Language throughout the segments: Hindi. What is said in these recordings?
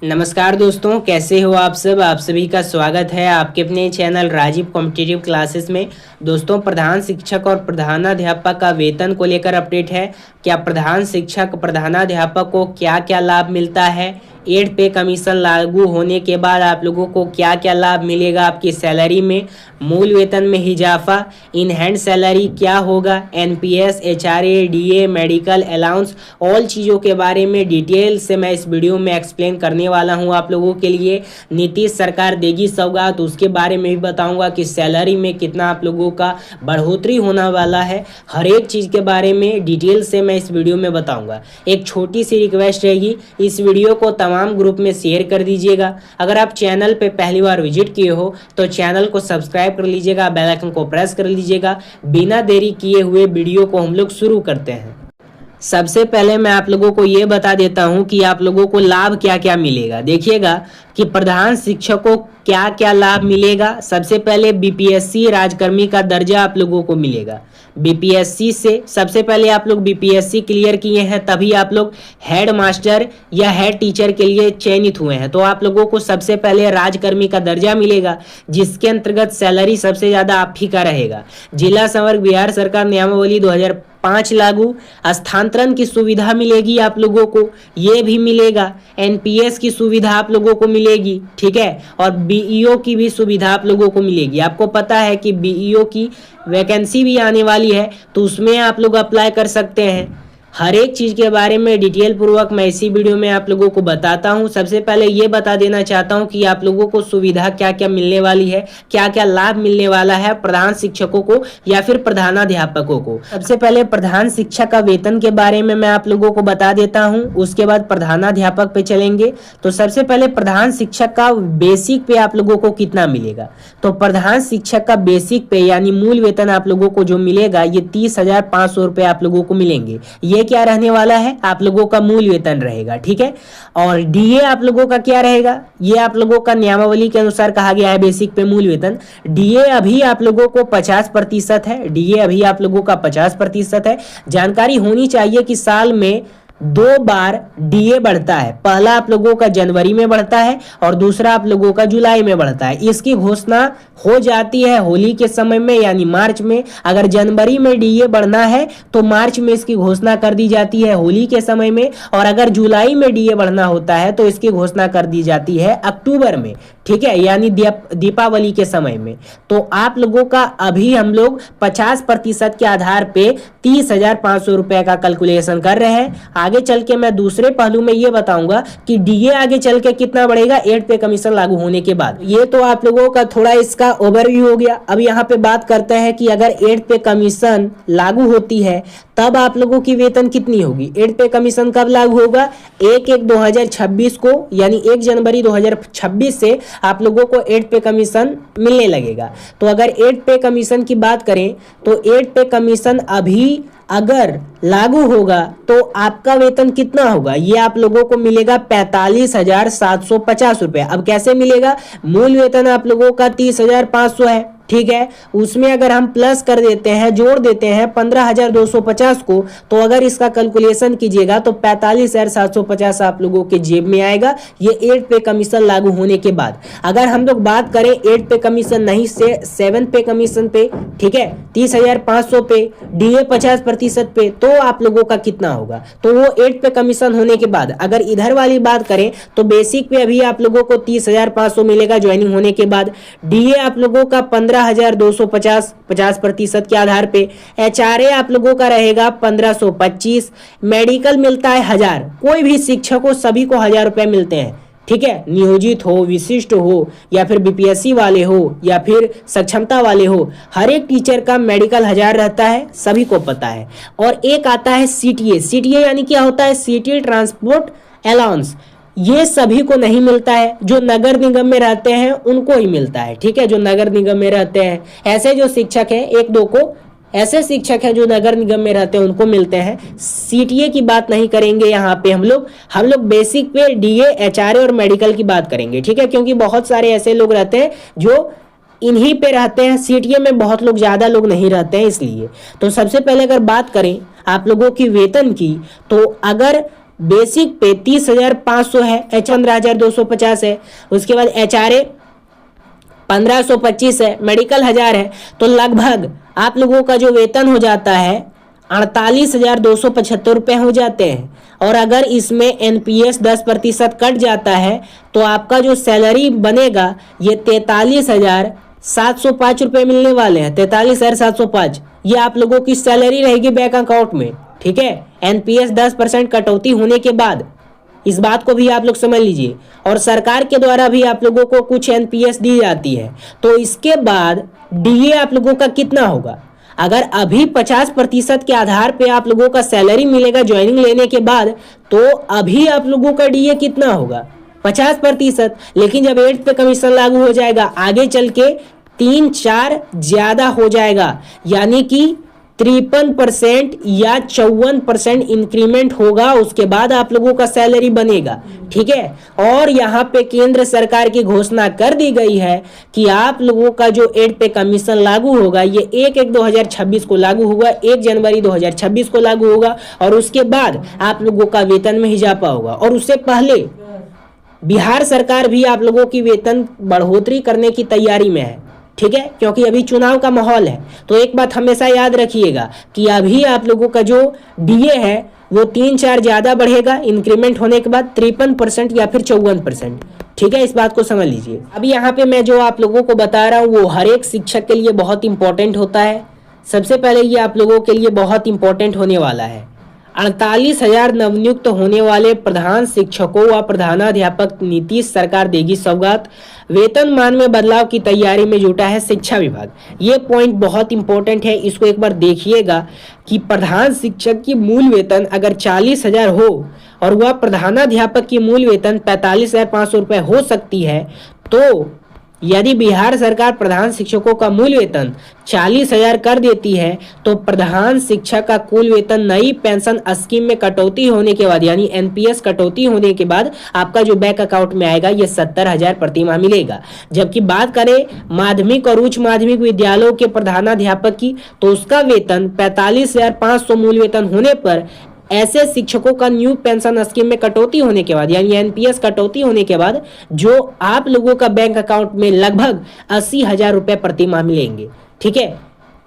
नमस्कार दोस्तों, कैसे हो आप सब। आप सभी का स्वागत है आपके अपने चैनल राजीव कॉम्पिटिटिव क्लासेस में। दोस्तों, प्रधान शिक्षक और प्रधानाध्यापक का वेतन को लेकर अपडेट है। क्या प्रधान शिक्षक प्रधानाध्यापक को क्या क्या लाभ मिलता है, 8 पे कमीशन लागू होने के बाद आप लोगों को क्या क्या लाभ मिलेगा, आपकी सैलरी में मूल वेतन में इजाफा, इन हैंड सैलरी क्या होगा, NPS, HRA, DA, medical allowance, all चीज़ों के बारे में डिटेल से मैं इस वीडियो में एक्सप्लेन करने वाला हूं आप लोगों के लिए। नीतीश सरकार देगी सौगात, उसके बारे में भी बताऊंगा कि सैलरी में कितना आप लोगों का बढ़ोतरी होने वाला है। हर एक चीज़ के बारे में डिटेल से मैं इस वीडियो में बताऊंगा। एक छोटी सी रिक्वेस्ट रहेगी, इस वीडियो को तमाम ग्रुप में शेयर कर दीजिएगा। अगर आप चैनल पे पहली बार विजिट किए हो तो चैनल को सब्सक्राइब कर लीजिएगा, बेल आइकन को प्रेस कर लीजिएगा। बिना देरी किए हुए वीडियो को हम लोग शुरू करते हैं। सबसे पहले मैं आप लोगों को ये बता देता हूं कि आप लोगों को लाभ क्या क्या मिलेगा। देखिएगा कि प्रधान शिक्षक को क्या क्या लाभ मिलेगा। सबसे पहले बीपीएससी राजकर्मी का दर्जा आप लोगों को मिलेगा। बीपीएससी से सबसे पहले आप लोग बीपीएससी क्लियर किए हैं, तभी आप लोग हेड मास्टर या हेड टीचर के लिए चयनित हुए हैं, तो आप लोगों को सबसे पहले राजकर्मी का दर्जा मिलेगा, जिसके अंतर्गत सैलरी सबसे ज़्यादा आप ही का रहेगा। जिला संवर्ग बिहार सरकार नियमावली 2005 लागू। स्थानांतरण की सुविधा मिलेगी आप लोगों को, ये भी मिलेगा। एनपीएस की सुविधा आप लोगों को मिलेगी, ठीक है। और बीईओ की भी सुविधा आप लोगों को मिलेगी। आपको पता है कि बीईओ की वैकेंसी भी आने वाली है, तो उसमें आप लोग अप्लाई कर सकते हैं। हर एक चीज़ के बारे में डिटेल पूर्वक मैं इसी वीडियो में आप लोगों को बताता हूं। सबसे पहले ये बता देना चाहता हूं कि आप लोगों को सुविधा क्या क्या मिलने वाली है, क्या क्या लाभ मिलने वाला है प्रधान शिक्षकों को या फिर प्रधानाध्यापकों को। सबसे पहले प्रधान शिक्षक का वेतन के बारे में मैं आप लोगों को बता देता हूं, उसके बाद प्रधानाध्यापक पे चलेंगे। तो सबसे पहले प्रधान शिक्षक का बेसिक पे आप लोगों को कितना मिलेगा। तो प्रधान शिक्षक का बेसिक पे यानी मूल वेतन आप लोगों को जो मिलेगा ये 30,500 रुपये आप लोगों को मिलेंगे। ये क्या रहने वाला है, आप लोगों का मूल वेतन रहेगा, ठीक है। और डीए आप लोगों का क्या रहेगा, ये आप लोगों का नियमावली के अनुसार कहा गया है बेसिक पे मूल वेतन। डीए अभी आप लोगों को 50% है। डीए अभी आप लोगों का 50% है। जानकारी होनी चाहिए कि साल में 2 बार डीए बढ़ता है। पहला आप लोगों का जनवरी में बढ़ता है और दूसरा आप लोगों का जुलाई में बढ़ता है। इसकी घोषणा हो जाती है होली के समय में यानी मार्च में। अगर जनवरी में डीए बढ़ना है तो मार्च में इसकी घोषणा कर दी जाती है होली के समय में, और अगर जुलाई में डीए बढ़ना होता है तो इसकी घोषणा कर दी जाती है अक्टूबर में, ठीक है, यानी दीपावली के समय में। तो आप लोगों का अभी हम लोग 50% के आधार पे 30,500 रुपए का कैलकुलेशन कर रहे हैं। आगे चल के मैं दूसरे पहलू में ये बताऊंगा कि डीए आगे चल के कितना बढ़ेगा 8 पे कमीशन लागू होने के बाद। ये तो आप लोगों का थोड़ा इसका ओवरव्यू हो गया। अब यहाँ पे बात करते हैं कि अगर 8 पे कमीशन लागू होती है तब आप लोगों की वेतन कितनी होगी। 8 पे कमीशन कब लागू होगा, 1/1/2026 को, यानी 1 जनवरी 2026 से आप लोगों को 8 पे कमीशन मिलने लगेगा। तो अगर 8 पे कमीशन की बात करें तो 8 पे कमीशन अभी अगर लागू होगा तो आपका वेतन कितना होगा, ये आप लोगों को मिलेगा 45,750 रुपये। अब कैसे मिलेगा, मूल वेतन आप लोगों का 30,500 है, ठीक है। उसमें अगर हम प्लस कर देते हैं, जोड़ देते हैं 15,250 को, तो अगर इसका कैलकुलेशन कीजिएगा तो 45,750 आप लोगों के जेब में आएगा, ये 8 पे कमीशन लागू होने के बाद। अगर हम लोग बात करें 8 पे कमीशन नहीं से 7 पे कमीशन पे, ठीक है, 30,500 पे, डीए 50% पे, तो आप लोगों का कितना होगा। तो वो 8 पे कमीशन होने के बाद। अगर इधर वाली बात करें तो बेसिक पे अभी आप लोगों को 30,500 मिलेगा ज्वाइनिंग होने के बाद। डीए आप लोगों का 15,250 50% के आधार पे। एचआरए आप लोगों का रहेगा 1525। मेडिकल मिलता है 1000। कोई भी शिक्षक हो सभी को 1000 रुपये मिलते हैं, ठीक है। नियोजित हो, विशिष्ट हो, या फिर बीपीएससी वाले हो, या फिर सक्षमता वाले हो, हर एक टीचर का मेडिकल 1000 रहता है, सभी को पता है। और एक आता है सीटीए। सीटीए यानी क्या होता है, सिटी ट्रांसपोर्ट अलाउंस। ये सभी को नहीं मिलता है, जो नगर निगम में रहते हैं उनको ही मिलता है, ठीक है, जो नगर निगम में रहते हैं। ऐसे जो शिक्षक हैं, 1-2 को ऐसे शिक्षक हैं जो नगर निगम में रहते हैं उनको मिलते हैं। सीटीए की बात नहीं करेंगे यहाँ पे हम लोग बेसिक पे डीए, एचआरए और मेडिकल की बात करेंगे, ठीक है, क्योंकि बहुत सारे ऐसे लोग रहते हैं जो इन्हीं पे रहते हैं। सीटीए में बहुत लोग, ज़्यादा लोग नहीं रहते हैं, इसलिए। तो सबसे पहले अगर बात करें आप लोगों की वेतन की, तो अगर बेसिक पे 30,500 है, एच 15,250 है, उसके बाद HRA 1525 है, मेडिकल 1000 है। तो लगभग आप लोगों का जो वेतन हो जाता है 48,275 रुपये हो जाते हैं। और अगर इसमें NPS 10% कट जाता है तो आपका जो सैलरी बनेगा ये 43,705 रुपये मिलने वाले हैं। 43,705 ये आप लोगों की सैलरी रहेगी बैंक अकाउंट में, ठीक है। NPS 10% कटौती होने के बाद, इस बात को भी आप लोग समझ लीजिए। और सरकार के द्वारा भी आप लोगों को कुछ NPS दी जाती है। तो इसके बाद DA आप लोगों का कितना होगा? अगर अभी 50% के आधार पे आप लोगों का सैलरी मिलेगा ज्वाइनिंग लेने के बाद, तो अभी आप लोगों का DA कितना होगा? 50%। लेकिन जब 8 पे कमीशन लागू हो जाएगा आगे चल के 3-4 ज्यादा हो जाएगा, यानी कि 53% या 54% इंक्रीमेंट होगा। उसके बाद आप लोगों का सैलरी बनेगा, ठीक है। और यहाँ पे केंद्र सरकार की घोषणा कर दी गई है कि आप लोगों का जो 8 पे कमीशन लागू होगा ये 1/1/2026 को लागू होगा, 1 जनवरी 2026 को लागू होगा। और उसके बाद आप लोगों का वेतन में इजाफा होगा। और उससे पहले बिहार सरकार भी आप लोगों की वेतन बढ़ोतरी करने की तैयारी में है, ठीक है, क्योंकि अभी चुनाव का माहौल है। तो एक बात हमेशा याद रखिएगा कि अभी आप लोगों का जो DA है वो 3-4 ज्यादा बढ़ेगा इंक्रीमेंट होने के बाद, 53% या फिर 54%, ठीक है। इस बात को समझ लीजिए। अभी यहाँ पे मैं जो आप लोगों को बता रहा हूँ वो हर एक शिक्षक के लिए बहुत इंपॉर्टेंट होता है। सबसे पहले ये आप लोगों के लिए बहुत इंपॉर्टेंट होने वाला है। 48,000 नवनियुक्त होने वाले प्रधान शिक्षकों व प्रधानाध्यापक नीतीश सरकार देगी सौगात। वेतनमान में बदलाव की तैयारी में जुटा है शिक्षा विभाग। ये पॉइंट बहुत इंपॉर्टेंट है, इसको एक बार देखिएगा कि प्रधान शिक्षक की मूल वेतन अगर 40,000 हो और वह प्रधानाध्यापक की मूल वेतन 45,500 रुपये हो सकती है, तो यदि बिहार सरकार प्रधान शिक्षकों का मूल वेतन 40,000 कर देती है तो प्रधान शिक्षक का कुल वेतन नई पेंशन स्कीम में कटौती होने के बाद, यानी NPS कटौती होने के बाद आपका जो बैंक अकाउंट में आएगा ये 70,000 प्रति माह मिलेगा। जबकि बात करें माध्यमिक और उच्च माध्यमिक विद्यालयों के प्रधानाध्यापक की तो उसका वेतन 45,500 मूल वेतन होने पर ऐसे शिक्षकों का न्यू पेंशन स्कीम में कटौती होने के बाद, यानी NPS कटौती होने के बाद जो आप लोगों का बैंक अकाउंट में लगभग 80,000 रुपये प्रति माह मिलेंगे, ठीक है।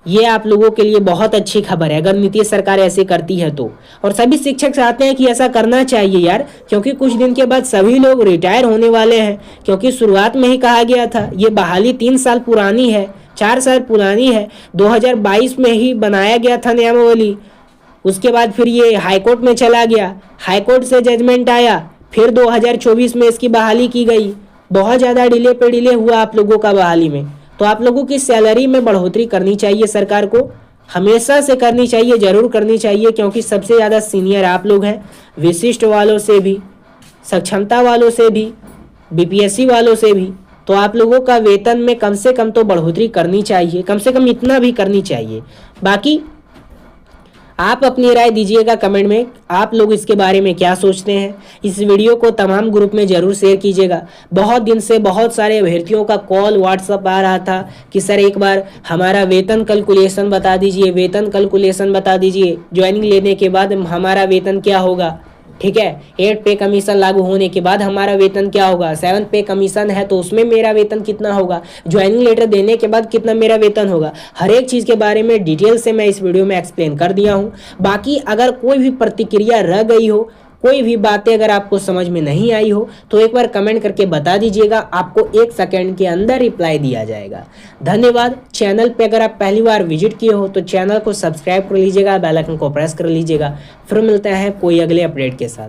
ये आप लोगों के लिए बहुत अच्छी खबर है अगर नीतीश सरकार ऐसे करती है तो। और सभी शिक्षक चाहते हैं कि ऐसा करना चाहिए यार, क्योंकि कुछ दिन के बाद सभी लोग रिटायर होने वाले हैं। क्योंकि शुरुआत में ही कहा गया था ये बहाली 3 साल पुरानी है, 4 साल पुरानी है, 2022 में ही बनाया गया था नियमावली। उसके बाद फिर ये हाईकोर्ट में चला गया, हाईकोर्ट से जजमेंट आया, फिर 2024 में इसकी बहाली की गई। बहुत ज़्यादा डिले पे डिले हुआ आप लोगों का बहाली में। तो आप लोगों की सैलरी में बढ़ोतरी करनी चाहिए, सरकार को हमेशा से करनी चाहिए, ज़रूर करनी चाहिए, क्योंकि सबसे ज़्यादा सीनियर आप लोग हैं। विशिष्ट वालों से भी, सक्षमता वालों से भी, BPSC वालों से भी। तो आप लोगों का वेतन में कम से कम तो बढ़ोतरी करनी चाहिए, कम से कम इतना भी करनी चाहिए। बाकी आप अपनी राय दीजिएगा कमेंट में, आप लोग इसके बारे में क्या सोचते हैं। इस वीडियो को तमाम ग्रुप में ज़रूर शेयर कीजिएगा। बहुत दिन से बहुत सारे अभ्यर्थियों का कॉल व्हाट्सअप आ रहा था कि सर एक बार हमारा वेतन कैलकुलेशन बता दीजिए, वेतन कैलकुलेशन बता दीजिए, ज्वाइनिंग लेने के बाद हमारा वेतन क्या होगा, ठीक है। 8 पे कमीशन लागू होने के बाद हमारा वेतन क्या होगा, 7 पे कमीशन है तो उसमें मेरा वेतन कितना होगा, ज्वाइनिंग लेटर देने के बाद कितना मेरा वेतन होगा। हर एक चीज़ के बारे में डिटेल से मैं इस वीडियो में एक्सप्लेन कर दिया हूँ। बाकी अगर कोई भी प्रतिक्रिया रह गई हो, कोई भी बातें अगर आपको समझ में नहीं आई हो तो एक बार कमेंट करके बता दीजिएगा, आपको 1 सेकंड के अंदर रिप्लाई दिया जाएगा। धन्यवाद। चैनल पे अगर आप पहली बार विजिट किए हो तो चैनल को सब्सक्राइब कर लीजिएगा, बेल आइकन को प्रेस कर लीजिएगा। फिर मिलते हैं कोई अगले अपडेट के साथ।